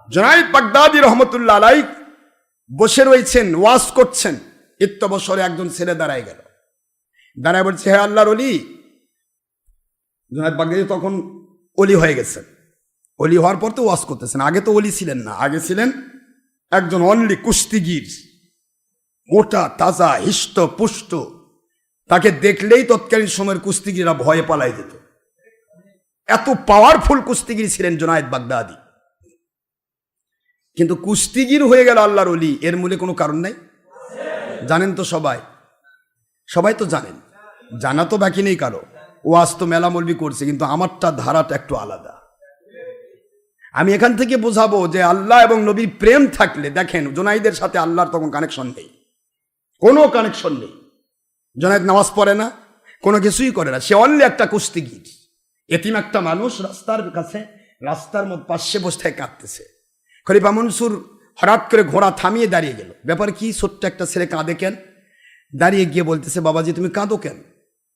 Junaid Baghdadi রহমতুল্লাহ আলাইহি বসে রয়েছেন, ওয়াজ করছেন। ইত্যবসরে একজন ছেলে দাঁড়ায় গেল, দাঁড়ায় বলছে, হে আল্লাহর ওলি। জুনায়েদ বাগদাদী তখন ওলি হয়ে গেছেন। ওলি হওয়ার পর তো ওয়াজ করতেছেন, আগে তো ওলি ছিলেন না, আগে ছিলেন একজন অনলি কুস্তিগির, মোটা তাজা হিষ্ট পুষ্ট। তাকে দেখলেই তৎকালীন সময়ের কুস্তিগিরা ভয়ে পালাই যেত, এত পাওয়ারফুল কুস্তিগির ছিলেন জুনায়েদ বাগদাদী। কিন্তু কুস্তিগির হয়ে গেল আল্লাহর ওলি, এর মূলে কোনো কারণ নাই? জানেন তো সবাই, সবাই তো জানেন, জানা তো বাকি নেই কারো। ওয়াজ তো মেলা মলবি করছে, কিন্তু আমারটা ধারাটা একটু আলাদা। আমি এখান থেকে বোঝাবো যে আল্লাহ এবং নবীর প্রেম থাকলে, দেখেন জুনাইদের সাথে আল্লাহর তখন কানেকশন নেই, কোনো কানেকশন নেই। জুনাইদ নামাজ পড়ে না, কোনো কিছুই করে না, সে অনলি একটা কুস্তিগির, এতিম একটা মানুষ, রাস্তার কাছে, রাস্তার মধ্যে পাশে বসে কাঁদতেছে। খলিফা মনসুর হঠাৎ করে ঘোড়া থামিয়ে দাঁড়িয়ে গেল। ব্যাপার কি? ছোট্ট একটা ছেলে কাঁদে কেন? দাঁড়িয়ে গিয়ে বলতেছে, বাবাজি তুমি কাঁদো কেন?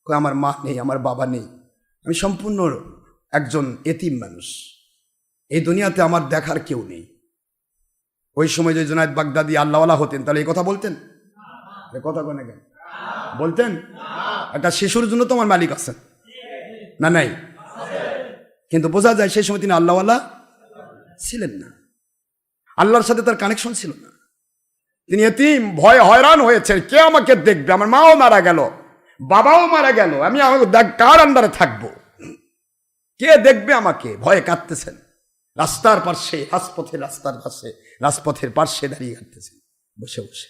আমার মা নেই, আমার বাবা নেই, আমি সম্পূর্ণ একজন এতিম মানুষ, এই দুনিয়াতে আমার দেখার কেউ নেই। ওই সময় যদি জুনায়েদ বাগদাদী আল্লাহওয়ালা হতেন তাহলে এই কথা বলতেন? কথা কেন বলতেন? একটা শিশুর জন্য তো আমার মালিক আছেন না, নাই? কিন্তু বোঝা যায় সেই সময় তিনি আল্লাহওয়ালা ছিলেন না, আল্লাহর সাথে তার কানেকশন ছিল না। তিনি এতিম, ভয় হয়রান হয়েছে, কে আমাকে দেখবে? আমার মাও মারা গেল, বাবাও মারা গেল, আমি কার আন্ডারে থাকবো? কে দেখবে আমাকে? ভয়ে কাঁদতেছেন। রাস্তার পাশে, রাজপথের পাশে দাঁড়িয়ে কাঁদতেছেন বসে বসে।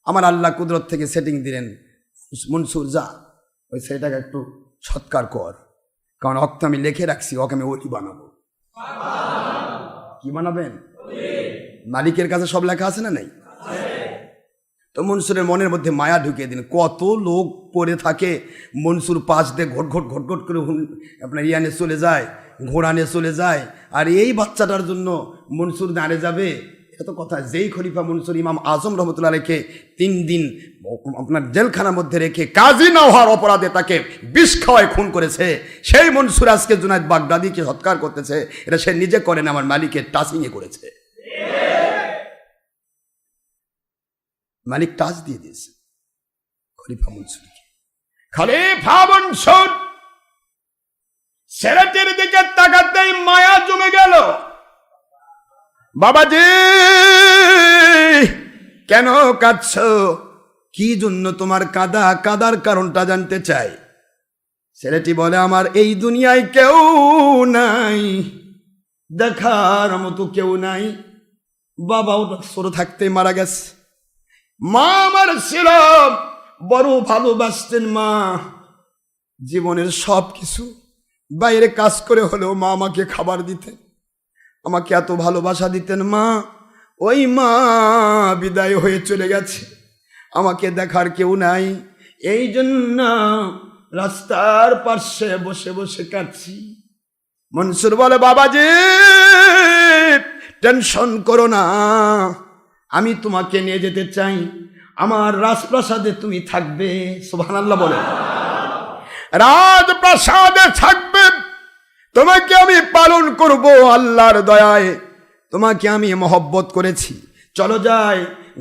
আমার আল্লাহ কুদরত থেকে সেটিং দিলেন, মনসুর যা, ওই ছেলেটাকে একটু সৎকার কর, কারণ অক্ত আমি লিখে রাখছি, ওকে আমি ওলি বানাবো। কি বানাবেন? মালিকের কাছে সব লেখা আছে না নাই? তো মনসুরের মনের মধ্যে মায়া ঢুকিয়ে দিন। কত লোক পড়ে থাকে, মনসুর পাশ দিয়ে ঘটঘট করে আপনার ইয়ানে চলে যায়, ঘোড়ানে চলে যায়, আর এই বাচ্চাটার জন্য মনসুর দাঁড়িয়ে যাবে, এত কথা। যেই খলিফা মনসুর ইমাম আজম রহমতুল্লাহ আলাইহিকে 3 দিন আপনার জেলখানার মধ্যে রেখে কাজী না হওয়ার অপরাধে তাকে বিষ খাওয়ায় খুন করেছে, সেই মনসুর আজকে জুনায়েদ বাগদাদীকে সৎকার করতেছে। এটা সে নিজে করেন, আমার মালিকের টাচিংয়ে করেছে। মালিক টাচ দিয়ে দিয়েছে খলিফা মনসুরকে। খলিফা মনসুর ছেলেটির দিকে তাকাতেই মায়া জমে গেল। বাবাজি কেন কাঁদছ? কি জন্য তোমার কাঁদা? কাঁদার কারণটা জানতে চাই। ছেলেটি বলে, আমার এই দুনিয়ায় কেউ নাই, দেখার মতো কেউ নাই, বাবাও ছোট থাকতে মারা গেছে, মা আমার ছিল, বড় ভালোবাসতেন মা, জীবনের সব কিছু বাইরে কাজ করে হলেও মা আমাকে খাবার দিতেন, আমাকে এত ভালোবাসা দিতেন মা। ওই মা বিদায় হয়ে চলে গেছে, আমাকে দেখার কেউ নাই, এই জন্য রাস্তার পাশে বসে বসে কাঁদছি। মনসুর বলে, বাবাজি টেনশন করো না, আমি তোমাকে নিয়ে যেতে চাই, আমার রাজপ্রাসাদে তুমি থাকবে। সুবহানাল্লাহ বলে, রাজপ্রাসাদে থাকবে, তোমাকে আমি পালন করব আল্লাহর দয়ায়, তোমাকে আমি মহব্বত করেছি, চলো যাই।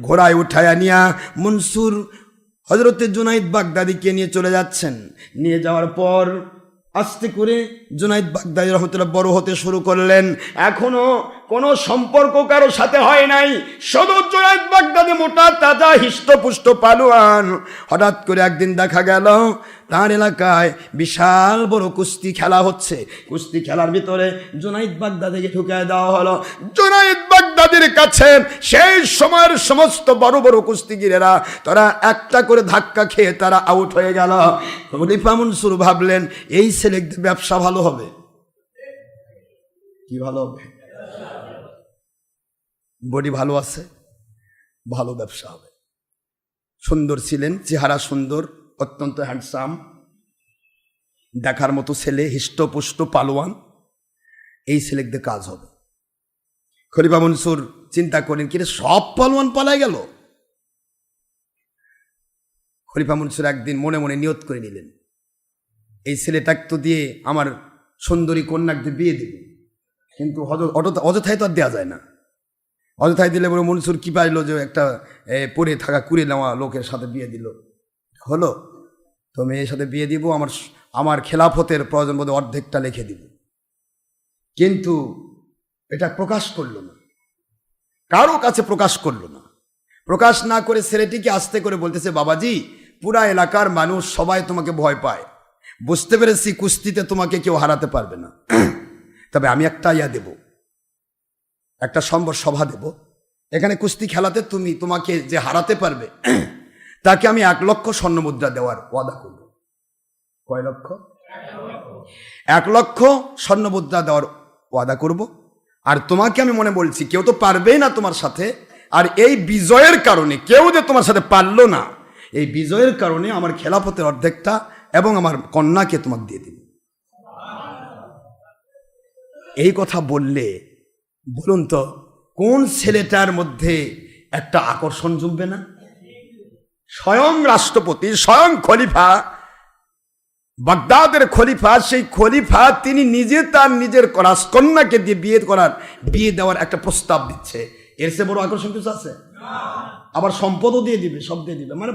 ঘোড়ায় উঠায়া নিয়া মনসুর হযরতে জুনায়েদ বাগদাদীকে নিয়ে চলে যাচ্ছেন। নিয়ে যাওয়ার পর আস্তে করে জুনায়েদ বাগদাদী রহমতুল্লাহ বড় হতে শুরু করলেন। এখনো কোনো সম্পর্ক কারো সাথে হয় নাই, শুধু জুনায়েদ বাগদাদী মোটা তাজা হিষ্টপুষ্ট পালোয়ান। হঠাৎ করে একদিন দেখা গেল তার এলাকায় বিশাল বড় কুস্তি খেলা হচ্ছে। কুস্তি খেলার ভিতরে জুনায়েদ বাগদাদীকে ঢুকিয়ে দেওয়া হলো। জুনায়েদ বাগদাদীর কাছে সেই সময়ের সমস্ত বড় বড় কুস্তিগিরেরা তারা একটা করে ধাক্কা খেয়ে তারা আউট হয়ে গেল। খলিফা মনসুর ভাবলেন, এই ছেলেদের ব্যবসা ভালো হবে। কি ভালো হবে? বডি ভালো আছে, ভালো ব্যবসা হবে। সুন্দর ছিলেন, চেহারা সুন্দর, অত্যন্ত হ্যান্ডসাম, দেখার মতো ছেলে, হিষ্টপুষ্ট পালোয়ান, এই ছেলেদের কাজ হবে। খলিফা মনসুর চিন্তা করেন, কিরে সব পালোয়ান পালাই গেল। খলিফা মনসুর একদিন মনে মনে নিয়ত করে নিলেন, এই ছেলেটাকে তো দিয়ে আমার সুন্দরী কন্যাকে বিয়ে দেবে, কিন্তু অযথায় তো আর দেওয়া যায় না, অযথায় দিলে বলে মনসুর কি পাইলো যে একটা পরে থাকা কুড়ে নেওয়া লোকের সাথে বিয়ে দিল, হলো? তো মেয়ের সাথে বিয়ে দিব, আমার খেলাফতের প্রয়োজন বোধে অর্ধেকটা লিখে দিব। কিন্তু এটা প্রকাশ করল না, কারো কাছে প্রকাশ করল না। প্রকাশ না করে ছেলেটিকে আস্তে করে বলতেছে, বাবাজি, পুরা এলাকার মানুষ সবাই তোমাকে ভয় পায়, বুঝতে পেরেছি কুস্তিতে তোমাকে কেউ হারাতে পারবে না, তবে আমি একটা দেব, একটা সভা দেব, এখানে কুস্তি খেলাতে তোমাকে যে হারাতে পারবে তাকে আমি 1 লক্ষ স্বর্ণমুদ্রা দেওয়ার ওয়াদা করব। কয় লক্ষ? 1 লক্ষ স্বর্ণমুদ্রা দেওয়ার ওয়াদা করব। আর তোমাকে আমি মনে বলছি, কেউ তো পারবেই না তোমার সাথে, আর এই বিজয়ের কারণে কেউ যে তোমার সাথে পারলো না, এই বিজয়ের কারণে আমার খেলাফতের অর্ধেকটা এবং আমার কন্যাকে তোমাকে দিয়ে দিব। এই কথা বললে বলুন তো কোন ছেলেটার মধ্যে একটা আকর্ষণ জমবে না? স্বয়ং রাষ্ট্রপতি, স্বয়ং খলিফা, বাগদাদের খলিফা, সেই খলিফা তিনি নিজে তার নিজের রাজকন্যাকে দিয়ে বিয়ে দেওয়ার একটা প্রস্তাব দিচ্ছে। এর চেয়ে বড় আকর্ষণ কিছু আছে? আবার সম্পদও দিয়ে দিবে, সব দিয়ে দিবে। মানে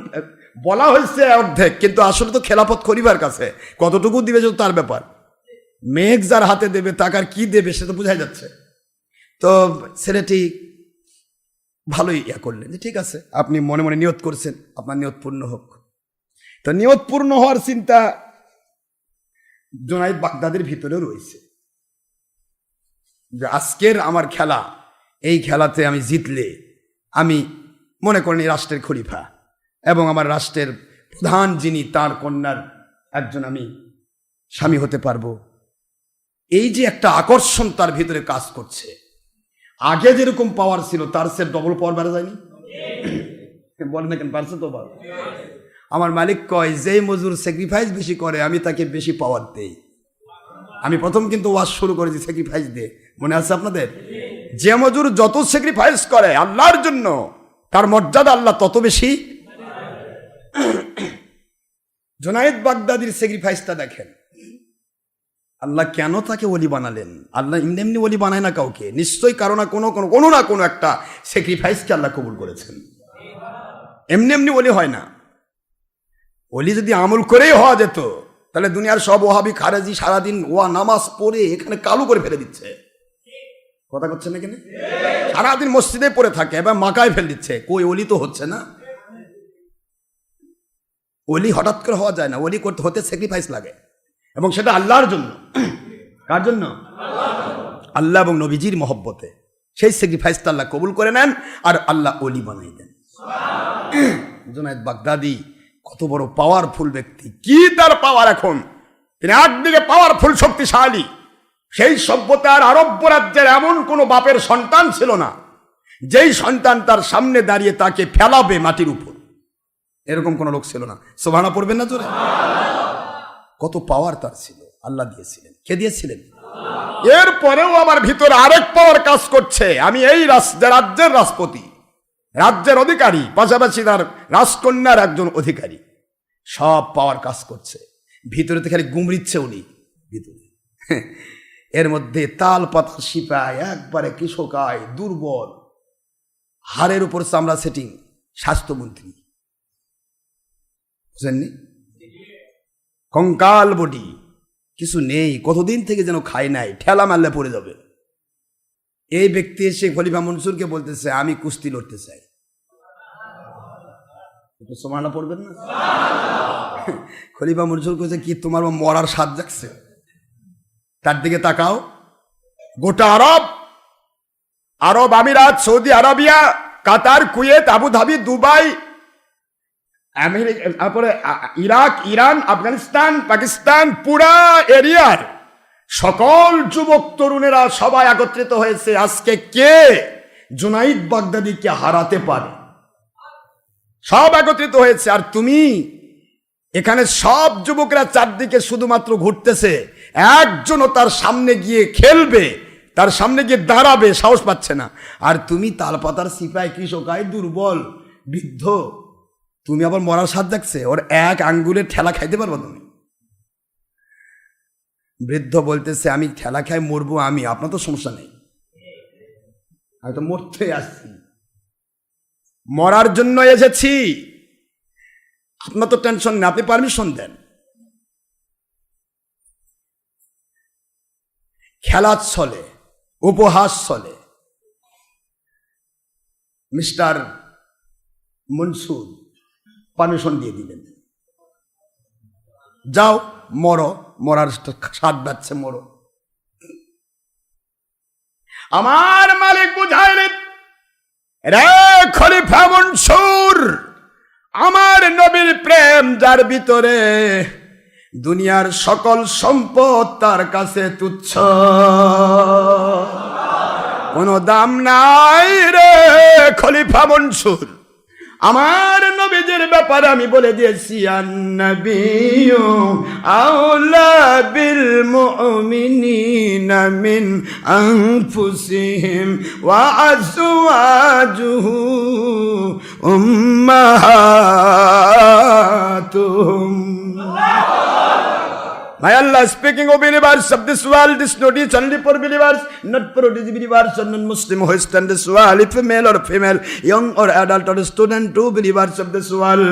বলা হয়েছে অর্ধেক, কিন্তু আসলে তো খেলাফত খলিফার কাছে, কতটুকু দিবে সেটা তার ব্যাপার। মেঘ যার হাতে দেবে তাকে আর কি দেবে সে তো বোঝাই যাচ্ছে। তো ছেলেটি ভালোই করলেন যে ঠিক আছে, আপনি মনে মনে নিয়ত করছেন, আপনার নিয়ত পূর্ণ হোক। তো নিয়ত পূর্ণ হওয়ার চিন্তা জুনাইদ বাগদাদের ভিতরেও রয়েছে যে আজকের আমার খেলা, এই খেলাতে আমি জিতলে আমি মনে করেন এই রাষ্ট্রের খলিফা এবং আমার রাষ্ট্রের প্রধান যিনি, তার কন্যার একজন আমি স্বামী হতে পারবো। এই যে একটা আকর্ষণ তার ভিতরে কাজ করছে, আগে যেরকম পাওয়ার ছিল তার সে ডবল পাওয়ার বেড়ে যায়নি? বলেন না কেন, পারছে তো? আমার মালিক কয়, যেই মজুর স্যাক্রিফাইস বেশি করে আমি তাকে বেশি পাওয়ার দেই। আমি প্রথম কিন্তু ওয়াজ শুরু করেছি স্যাক্রিফাইস দিয়ে, মনে আছে আপনাদের? যে মজুর যত স্যাক্রিফাইস করে আল্লাহর জন্য, তার মর্যাদা আল্লাহ তত বেশি। জুনাইদ বাগদাদির স্যাক্রিফাইসটা দেখেন, আল্লাহ কেন তাকে ওলি বানালেন? আল্লাহ এমনি এমনি ওলি বানায় না কাউকে, নিশ্চয়ই কারো না কোনো একটা স্যাক্রিফাইসকে আল্লাহ কবুল করেছেন। এমনি এমনি ওলি হয় না। ওলি যদি আমল করেই হওয়া যেত তাহলে দুনিয়ার সব ওহাবি খারেজি সারাদিন নামাজ পড়ে এখানে কালো করে ফেলে দিচ্ছে। কথা করছে না কেন? সারাদিন মসজিদে পড়ে থাকে এবং মাকায় ফেলে দিচ্ছে। কই ওলি তো হচ্ছে না। ওলি হঠাৎ করে হওয়া যায় না, ওলি হতে স্যাক্রিফাইস লাগে, এবং সেটা আল্লাহর জন্য। কার জন্য? আল্লাহ এবং নবীজির মহব্বতে। সেই স্যাক্রিফাইসটা আল্লাহ কবুল করে নেন আর আল্লাহ ওলি বানাই দেন। জুনাইদ বাগদাদি কত বড় পাওয়ারফুল ব্যক্তি! কি তার পাওয়ার! এখন তিনি একদিকে পাওয়ারফুল, শক্তিশালী। সেই সভ্যতার আরব্য রাজ্যের এমন কোন বাপের সন্তান ছিল না যেই সন্তান তার সামনে দাঁড়িয়ে তাকে ফেলাবে মাটির উপর, এরকম কোন লোক ছিল না। সুবহানাল্লাহ পড়বেন না জোরে? কত পাওয়ার তার ছিল, আল্লাহ দিয়েছিলেন। কে দিয়েছিলেন? এরপরেও আমার ভিতরে আরেক পাওয়ার কাজ করছে। আমি এই রাজ্যের রাজপতি, রাজ্যের অধিকারী, পাশাপাশি তার রাজকন্যার একজন অধিকারী। সব পাওয়ার কাজ করছে ভিতরে, তো খালি গুমরিচ্ছে উনি ভিতরে। এর মধ্যে তাল পাতার সিপাই, একবারে কৃষকায়, দুর্বল, হাড়ের উপর চামড়া সেটিং, স্বাস্থ্যমন্ত্রী, বুঝেননি? কঙ্কাল বডি, কিছু নেই, কতদিন থেকে যেন খায় নাই, ঠেলা মারলে পড়ে যাবে। এই ব্যক্তি এসে খলিফা মনসুরকে বলতেছে, আমি কুস্তি লড়তে চাই। সুবহানাল্লাহ পড়বেন না? খলিফা মনসুর কইছে, কি তোমার মরার স্বাদ জাগছে? তার দিকে তাকাও। গোটা আরব আমিরাত, সৌদি আরবিয়া, কাতার, কুয়েত, আবুধাবি, দুবাই, তারপরে ইরাক, ইরান, আফগানিস্তান, পাকিস্তান, পুরা এরিয়ার সকল যুবক তরুণেরা সবাই একত্রিত হয়েছে। আজকে কে জুনাইদ বাগদাদিকে হারাতে পারে? সব একত্রিত হয়েছে। আর তুমি এখানে সব যুবকরা চারদিকে শুধুমাত্র ঘুরতেছে, একজনও তার সামনে গিয়ে খেলবে, তার সামনে গিয়ে দাঁড়াবে সাহস পাচ্ছে না। আর তুমি তালপাতার সিপাই, কৃষকায়, দুর্বল, বৃদ্ধ, তুমি আবার মরার স্বাদ দেখছে? ওর এক আঙ্গুলের ঠেলা খাইতে পারবো তুমি? বৃদ্ধ বলতেছে, আমি ঠেলা খাই মরবো আমি, আপনার তো সমস্যা নেই, আমি তো মরতে আসছি, মরার জন্য এসেছি। আপনার তো টেনশন নেই, আপনি পারমিশন দেন। খেলা চলে, উপহাস চলে। মিস্টার মনসুর পারমিশন দিয়ে দিলেন, যাও মরো, মরার স্বাদ পাচ্ছে, মরো। আমার মালিক বুঝাইলেন, রে খলিফা মনসুর, আমার নবীর প্রেম যার ভিতরে, দুনিয়ার সকল সম্পদ তার কাছে তুচ্ছ, কোনো দাম নাই রে খলিফা মনসুর। আমার নবীজির ব্যাপারে আমি বলে দিয়েছি, আন-নাবিয়্যু আওলা বিল মুমিনিনা মিন আনফুসিহিম ওয়া আজওয়াজুহু উম্মাহাতুহুম। My Allah speaking of believers of this world, this notice only for believers, not for disbelievers or non-Muslim who stand this world, if male or female, young or adult or student, true believers of this world.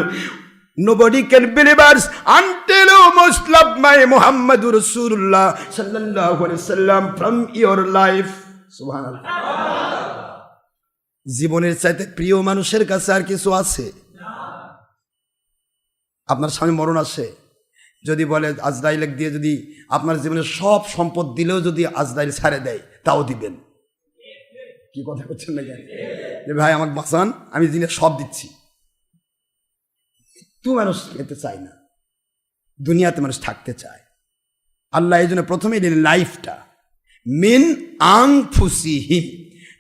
Nobody can believe us until you must love my Muhammadur Rasulullah sallallahu alaihi wasallam from your life. Subhanallah. জীবনের চাইতে প্রিয় মানুষের কাছে আর কিছু আছে? আপনার সামনে মরণ আসে, যদি বলে আজরাইল দিয়ে যদি আপনার জীবনের সব সম্পদ দিলেও যদি আজরাইল ছাড়ে দেয়, তাও দিবেন? কি কথা করছেন না কেন? যে ভাই আমাকে বাঁচান, আমি দিনে সব দিচ্ছি। মৃত্যু মানুষ খেতে চায় না, দুনিয়াতে মানুষ থাকতে চায়। আল্লাহ এই জন্য প্রথমেই দিলেন লাইফটা, মিন আনফুসিহিম,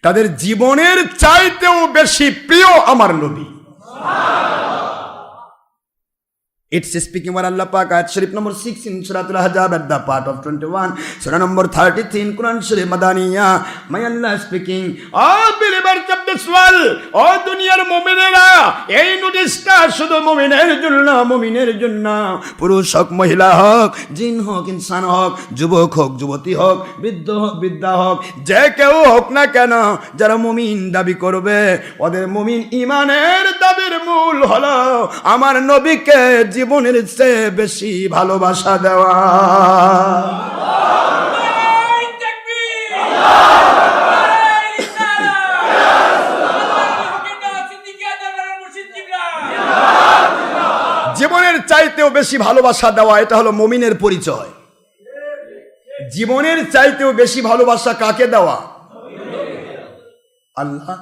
তাদের জীবনের চাইতেও বেশি প্রিয় আমার নবী। It's speaking about Allah Pak, ayat Sharif number 6 in Surah Al-Ahzab at the part of 21, Surah number 33 in Quran Sharif Madaniya. My Allah speaking, all believers of this world, all দুনিয়ার মুমিনেরা, এই নোটিশটা শুধু মুমিনের জন্য, মুমিনের জন্য। পুরুষ হোক, মহিলা হোক, জিন হোক, ইনসান হোক, যুবক হোক, যুবতী হোক, বৃদ্ধ হোক, বৃদ্ধা হোক, যে কেউ হোক না কেন, যারা মুমিন দাবি করবে, ওদের মুমিন ইমানের দাবির মূল হলো আমার নবীকে জীবনের চেয়ে বেশি ভালোবাসা দেওয়া। জীবনের চাইতেও বেশি ভালোবাসা দেওয়া, এটা হলো মুমিনের পরিচয়। জীবনের চাইতেও বেশি ভালোবাসা কাকে দেওয়া? আল্লাহ।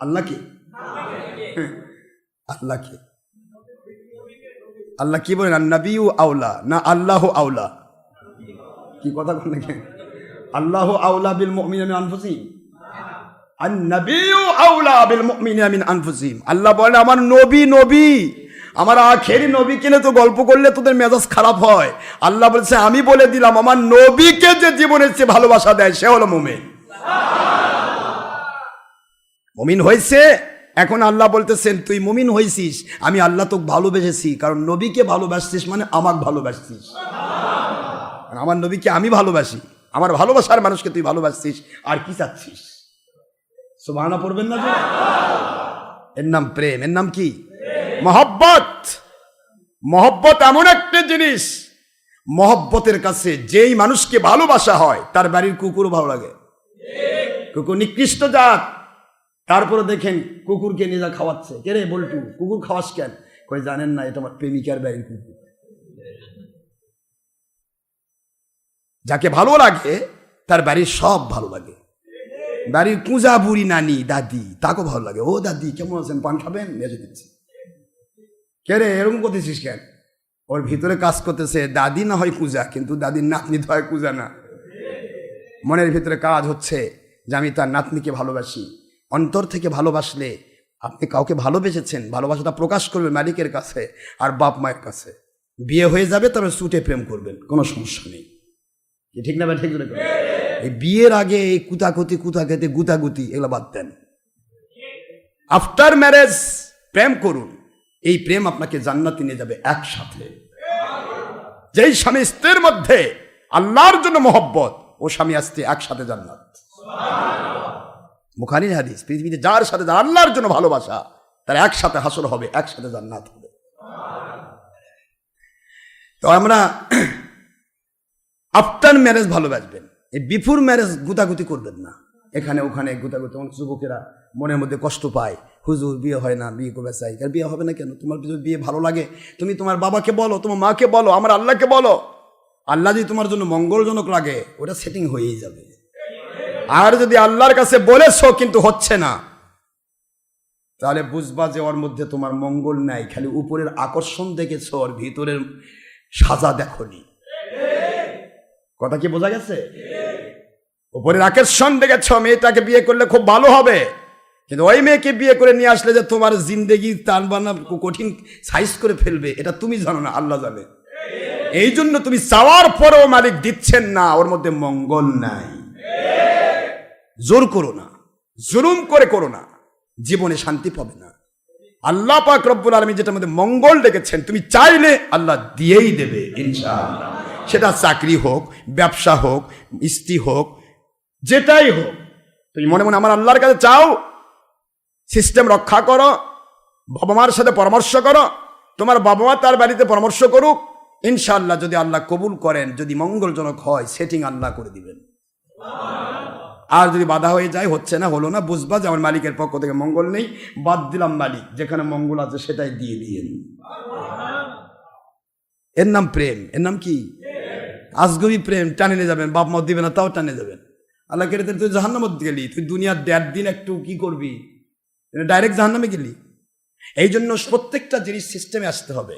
আল্লাহকে, আল্লাহকে। আল্লাহ কি বলেন? আন-নাবিয়্যু আওলা, না আল্লাহ আওলা? কি কথা বলেন? আল্লাহ আওলা বিল মুমিনিনা মিন আনফুসিহিম, আন-নাবিয়্যু আওলা বিল মুমিনিনা মিন আনফুসিহিম। আল্লাহ বলেন আমার নবী, নবী আমার আখেরি নবী কিনে তো গল্প করলে তোদের মেজাজ খারাপ হয়। আল্লাহ বলছে আমি বলে দিলাম আমার নবীকে যে জীবনের চেয়ে ভালোবাসা দেয় সে হলো মুমিন। মুমিন হয়েছে। এখন আল্লাহ বলতেছেন তুই মুমিন হয়েছিস, আমি আল্লাহ তোকে ভালোবেসেছি, কারণ নবীকে ভালোবাসছিস মানে আমাকে ভালোবাসছিস। আমার নবীকে আমি ভালোবাসি, আমার ভালোবাসার মানুষকে তুই ভালোবাসছিস, আর কি চাচ্ছিস? সুবহানাল্লাহ পড়বেন না? এর নাম প্রেম। এর নাম কি? মহব্বত। মহব্বত এমন একটা জিনিস, মহব্বতের কাছে যেই মানুষকে ভালোবাসা হয় তার বাড়ির কুকুরও ভালো লাগে। কুকুর নিকৃষ্ট জাত, তারপরে দেখেন কুকুরকে নিয়ে যা খাওয়াচ্ছে, কে রে বল্টু কুকুর খাওয়াস কেন? কই জানেন না এটা আমার প্রেমিকার বাড়ির কুকুর। যাকে ভালো লাগে তার বাড়ির সব ভালো লাগে। বাড়ির কুঁজা বুড়ি নানি দাদি তাকেও ভালো লাগে। ও দাদি কেমন আছেন, পান খাবেন? মেজে দিচ্ছে। কে রে এরকম করতেছিস কেন? ওর ভিতরে কাজ করতেছে দাদি না হয় কুঁজা, কিন্তু দাদির নাতনি তো হয় কুঁজা না। মনের ভিতরে কাজ হচ্ছে যে আমি তার নাতনিকে ভালোবাসি। অন্তর থেকে ভালোবাসলে আপনি কাউকে ভালোবেসেছেন, ভালোবাসাটা প্রকাশ করবেন মালিকের কাছে আর বাপ মায়ের কাছে। বিয়ে হয়ে যাবে তবে ছুটে প্রেম করবেন, কোনো সমস্যা নেই। ঠিক না? ঠিক না? এই বিয়ের আগে এই কুতাকুতি কুতাকুতি গুতাগুতি এগুলো বাদ দেন। আফটার ম্যারেজ প্রেম করুন, এই প্রেম আপনাকে জান্নাতে নিয়ে যাবে একসাথে। যেই স্বামী স্ত্রীর মধ্যে আল্লাহর জন্য মহব্বত, ও স্বামী স্ত্রী একসাথে জান্নাত। বুখারীর হাদিস। পৃথিবীতে যার সাথে যার আল্লাহর জন্য ভালোবাসা, তার একসাথে হাসর হবে, একসাথে জান্নাত হবে। তো আমরা আফটার ম্যারেজ ভালোবাসবেন, এই বিফোর ম্যারেজ গুতাগুতি করবেন না, এখানে ওখানে গুতাগুতি। অনেক যুবকেরা মনের মধ্যে কষ্ট পায়, হুজুর বিয়ে হয় না, বিয়ে করবে চাই। আর বিয়ে হবে না কেন? তোমার যদি বিয়ে ভালো লাগে, তুমি তোমার বাবাকে বলো, তোমার মাকে বলো, আমার আল্লাহকে বলো। আল্লাহ যদি তোমার জন্য মঙ্গলজনক লাগে, ওটা সেটিং হয়েই যাবে। আর যদি আল্লাহর কাছে বলেছো কিন্তু হচ্ছে না, তাহলে বুঝবা যে ওর মধ্যে তোমার মঙ্গল নাই, খালি উপরের আকর্ষণ দেখেছো, ওর ভিতরের সাজা দেখনি। কথা কি বোঝা গেছে? উপরের আকর্ষণ দেখেছ, মেয়েটাকে বিয়ে করলে খুব ভালো হবে, কিন্তু ওই মেয়েকে বিয়ে করে নিয়ে আসলে যে তোমার জিন্দেগি টান বানা কঠিন সাইজ করে ফেলবে, এটা তুমি জানো না, আল্লাহ জানে। এই জন্য তুমি চাওয়ার পরেও মালিক দিচ্ছেন না, ওর মধ্যে মঙ্গল নাই। জোর করো না, জুলুম করে করো না, জীবনে শান্তি পাবে না। আল্লাহ পাক রব্বুল আলামিন যেটার মধ্যে মঙ্গল ডেকেছেন, তুমি চাইলে আল্লাহ দিয়েই দেবে ইনশাআল্লাহ। সেটা চাকরি হোক, ব্যবসা হোক, স্ত্রী হোক, যেটাই হোক, তুমি মনে মনে আমার আল্লাহর কাছে চাও, সিস্টেম রক্ষা করো, বাবা মার সাথে পরামর্শ করো, তোমার বাবা মা তার বাড়িতে পরামর্শ করুক, ইনশাআল্লাহ যদি আল্লাহ কবুল করেন, যদি মঙ্গলজনক হয়, সেটিং আল্লাহ করে দিবেন। আর যদি বাধা হয়ে যায়, হচ্ছে না, হলো না, বুঝবা যে আমার মালিকের পক্ষ থেকে মঙ্গল নেই, বাদ দিলাম মালিক, যেখানে মঙ্গল আছে সেটাই দিয়ে দিয়েন। এর নাম প্রেম, এর নাম কি? আজগবি প্রেম। টানে নিয়ে যাবেন, বাপ মত দিবে না, তাও টানে যাবেন। আল্লাহ কেটে তুই জাহান্নামে গেলি, তুই দুনিয়ার 1.5 দিন একটু কি করবি, ডাইরেক্ট জাহান্নামে গেলি। এই জন্য প্রত্যেকটা জিনিস সিস্টেমে আসতে হবে।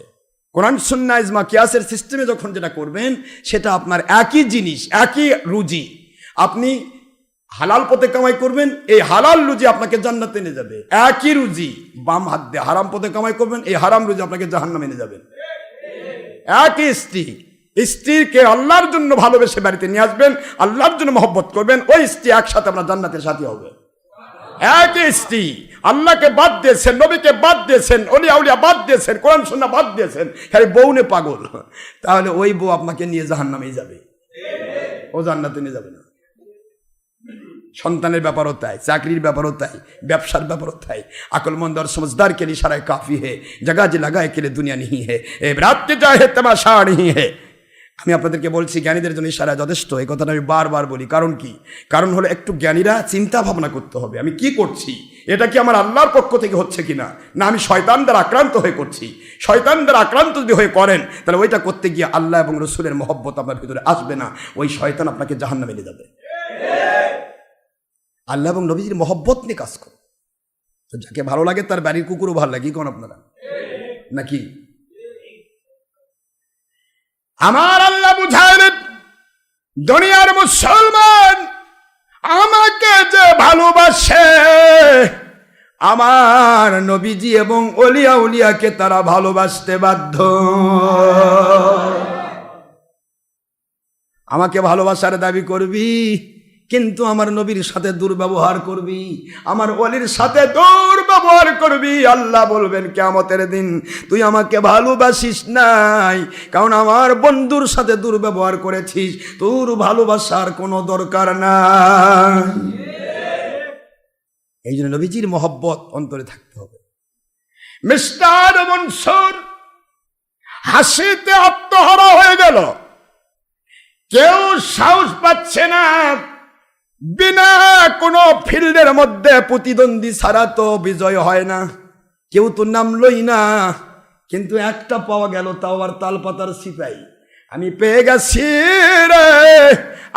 কোরআন সুন্নাহ ইজমা কিয়াসের সিস্টেমে যখন যেটা করবেন, সেটা আপনার একই জিনিস, একই রুজি। আপনি হালাল পথে কামাই করবেন, এই হালাল রুজি আপনাকে জান্নাতে নিয়ে যাবে। একই রুজি বাম হাত দিয়ে হারাম পথে কামাই করবেন, এই হারাম রুজি আপনাকে জাহান্নামে নিয়ে যাবে। একই স্ত্রী, স্ত্রীকে আল্লাহর জন্য ভালোবেসে বাড়িতে নিয়ে আসবেন, আল্লাহর জন্য মহব্বত করবেন, ওই স্ত্রী একসাথে আপনার জান্নাতের সাথী হবে। একই স্ত্রী, আল্লাহকে বাদ দিয়েছেন, নবীকে বাদ দিয়েছেন, ওলিয়া উলিয়া বাদ দিয়েছেন, কোরআন সুন্নাহ বাদ দিয়েছেন, খালি বউ নে পাগল, তাহলে ওই বউ আপনাকে নিয়ে জাহান্নামেই যাবে, ও জান্নাতে নিয়ে যাবে না। সন্তানের ব্যাপারও তাই, চাকরির ব্যাপারও তাই, ব্যবসার ব্যাপারও তাই। আকলমন্দ और समझदार के लिए इशारा काफी है, जगह जी लगाए के लिए दुनिया नहीं है, रात के जाए तमाशा नहीं है। আমি আপনাদেরকে বলছি, জ্ঞানীদের জন্য ইশারা যথেষ্ট। এই কথাটা আমি বারবার বলি। কারণ কি? কারণ হলো একটু জ্ঞানীরা চিন্তা ভাবনা করতে হবে, আমি কি করছি, এটা কি আমার আল্লাহর পক্ষ থেকে হচ্ছে কিনা, না আমি শয়তান দ্বারা আক্রান্ত হয়ে করছি। শয়তান দ্বারা আক্রান্ত যদি হয়ে করেন, তাহলে ওইটা করতে গিয়ে আল্লাহ এবং রসুলের মহব্বত আপনার ভিতরে আসবে না, ওই শয়তান আপনাকে জাহান্নামে নিয়ে যাবে। আল্লাহ এবং নবীজির মহব্বত নিয়ে কাজ করো। তো যাকে ভালো লাগে তার বাড়ির কুকুরও ভালো লাগে, কোন আপনারা নাকি? আমার আল্লাহ বুঝাইলেন, দুনিয়ার মুসলমান আমাকে যে ভালোবাসে, আমার নবীজি এবং ওলিয়া উলিয়াকে তারা ভালোবাসতে বাধ্য। আমাকে ভালোবাসার দাবি করবি, কিন্তু আমার নবীর সাথে দুর্ব্যবহার করবি, আমার ওলির সাথে দুর্ব্যবহার করবি, আল্লাহ বলবেন কিয়ামতের দিন, তুই আমাকে ভালোবাসিস নাই, কারণ আমার বন্ধুর সাথে দুর্ব্যবহার করেছিস, তোর ভালোবাসার কোনো দরকার নাই। এই জন্য নবীজির মহব্বত অন্তরে থাকতে হবে। মিস্টার মনসুর হাসিতে আত্মহারা হয়ে গেল, কেউ সাহস পাচ্ছে না, বিনা কোনো ফিল্ডের মধ্যে প্রতিদ্বন্দ্বী ছাড়া তো বিজয় হয় না, কেউ তো নামলই না, কিন্তু একটা পাওয়া গেল, তাও আর তালপাতার সিপাই। আমি পেয়ে গেছি রে,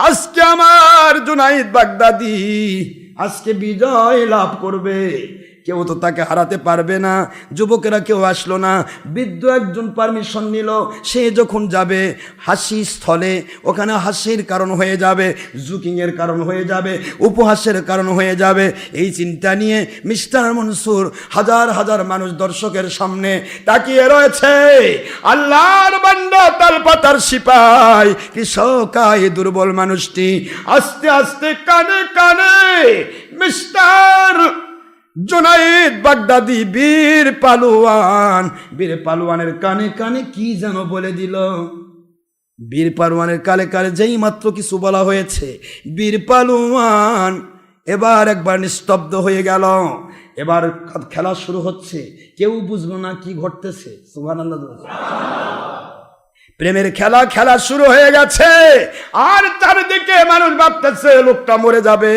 আজকে আমার জুনাইদ বাগদাদি আজকে বিজয় লাভ করবে, কেউ তো তাকে হারাতে পারবে না। যুবকেরা কেউ আসলো না, বৃদ্ধ একজন পারমিশন নিল, সে যখন যাবে হাসি স্থলে, ওখানে হাসির কারণ হয়ে যাবে, জুকিংয়ের কারণ হয়ে যাবে, উপহাসের কারণ হয়ে যাবে। এই চিন্তা নিয়ে মিস্টার মনসুর হাজার হাজার মানুষ দর্শকের সামনে তাকিয়ে রয়েছে। আল্লাহর বান্দা তালপাতার সিপাই, কৃষকায় দুর্বল মানুষটি আস্তে আস্তে কানে কানে মিস্টার জুনাইদ বাগদাদি বীর পালোয়ানের কানে কানে কি যেন বলে দিল। বীর পালোয়ানের কালে কালে যেই মাত্র কিছু বলা হয়েছে, বীর পালোয়ান এবার একবার নিস্তব্ধ হয়ে গেল। এবার খেলা শুরু হচ্ছে, কেউ বুঝলো না কি ঘটতেছে। সুবহানাল্লাহ। প্রেমের খেলা খেলা শুরু হয়ে গেছে, আর চারিদিকে মানুষ ভাবতেছে লোকটা মরে যাবে।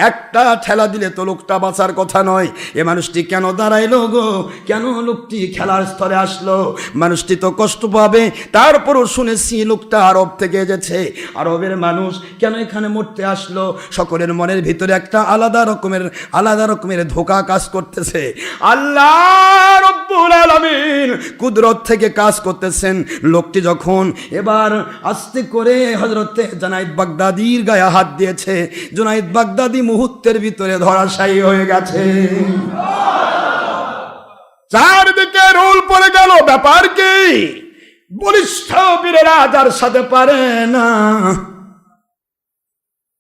একটা ঠেলা দিলে তো লোকটা বাঁচার কথা নয়। এ মানুষটি কেন দাঁড়াইলো গো? কেন লোকটি খেলার স্তরে আসলো? মানুষটি তো কষ্ট পাবে। তারপরও শুনেছি লোকটা আরব থেকে এসেছে। আরবের মানুষ কেন এখানে মরতে আসলো? সকলের মনের ভিতরে একটা আলাদা রকমের ধোঁকা কাজ করতেছে। আল্লাহ রব্বুল আলামিন কুদরত থেকে কাজ করতেছেন। লোকটি যখন এবার আস্তে করে হযরতে জুনায়েদ বাগদাদির গায়ে হাত দিয়েছে, জুনায়েদ বাগদাদি মুহূর্তের ভিতরে ধরাশায়ী হয়ে গেছে। চারদিকে রোল পড়ে গেল। ব্যাপার কি? বলিষ্ঠ বীরেরা যার সাথে পারে না,